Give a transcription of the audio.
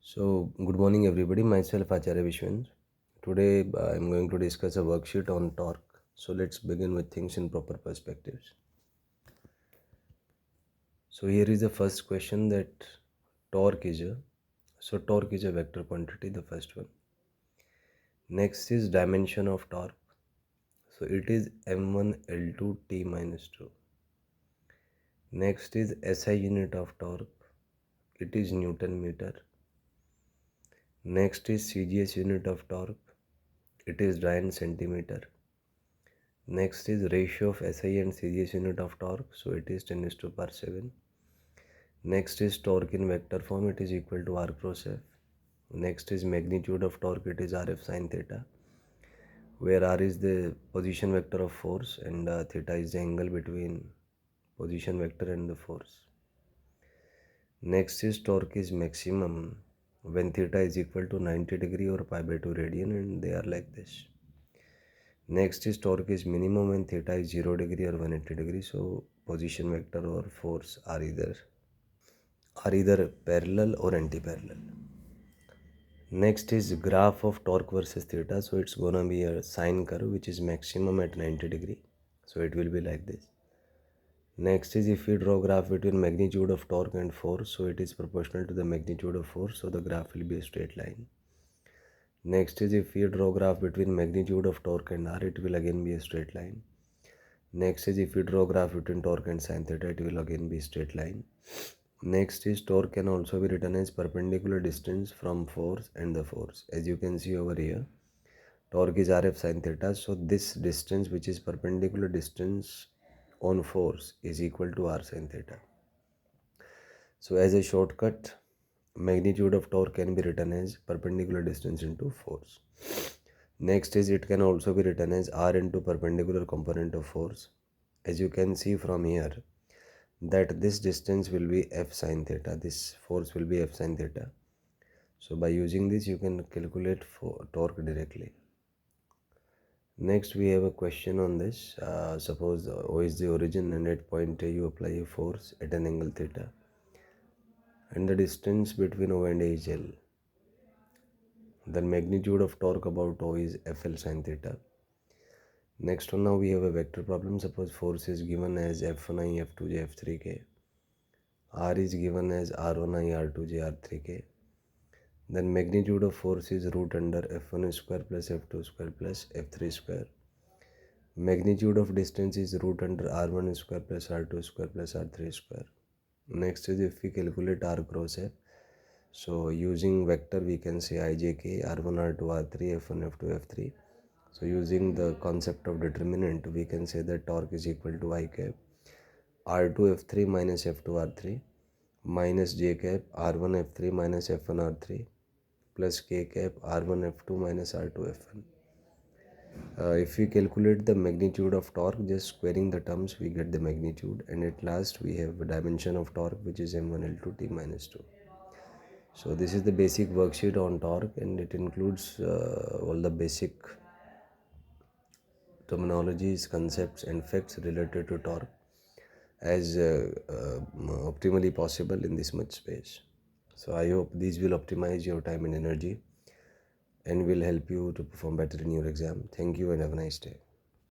So, good morning everybody. Myself Acharya Vishwendra. Today I am going to discuss a worksheet on torque. So, let's begin with things in proper perspectives. So, here is the first question that torque is a torque is a vector quantity, the first one. Next is dimension of torque. So, it is m1 L2 T minus 2. Next is SI unit of torque. It is Newton meter. Next is CGS unit of torque. It is Ryan centimeter. Next is ratio of SI and CGS unit of torque. So it is 10 is to power 7. Next is torque in vector form. It is equal to R cross F. Next is magnitude of torque. It is RF sin theta, where R is the position vector of force and theta is the angle between position vector and the force. Next is torque is maximum when theta is equal to 90 degree or pi by 2 radian, and they are like this. Next is torque is minimum when theta is 0 degree or 180 degree. So position vector or force are either parallel or anti-parallel. Next is graph of torque versus theta. So it's gonna be a sine curve which is maximum at 90 degree. So it will be like this. Next is if we draw graph between magnitude of torque and force. So it is proportional to the magnitude of force. So the graph will be a straight line. Next is if we draw graph between magnitude of torque and R, it will again be a straight line. Next is if we draw graph between torque and sin theta, it will again be straight line. Next is torque can also be written as perpendicular distance from force and the force. As you can see over here, torque is RF sin theta. So this distance, which is perpendicular distance on force, is equal to R sin theta. So as a shortcut, magnitude of torque can be written as perpendicular distance into force. Next is it can also be written as R into perpendicular component of force. As you can see from here, that this distance will be F sin theta, this force will be F sin theta. So by using this you can calculate for torque directly. Next we have a question on this. Suppose O is the origin and at point A you apply a force at an angle theta and the distance between O and A is L. Then magnitude of torque about O is FL sin theta. Next one, now we have a vector problem. Suppose force is given as F1i, F2j, F3k. R is given as R1i, R2j, R3k. Then magnitude of force is root under F1 square plus F2 square plus F3 square. Magnitude of distance is root under R1 square plus R2 square plus R3 square. Next is if we calculate R cross F. So using vector we can say ijk, R1, R2, R3, F1, F2, F3. So using the concept of determinant, we can say that torque is equal to I cap R2 F3 minus F2 R3 minus J cap R1 F3 minus F1 R3 plus K cap R1 F2 minus R2 F1. If we calculate the magnitude of torque, just squaring the terms, we get the magnitude, and at last we have a dimension of torque, which is m1 L2 T minus 2. So this is the basic worksheet on torque, and it includes all the basic terminologies, concepts and facts related to torque as optimally possible in this much space. So I hope these will optimize your time and energy and will help you to perform better in your exam. Thank you and have a nice day.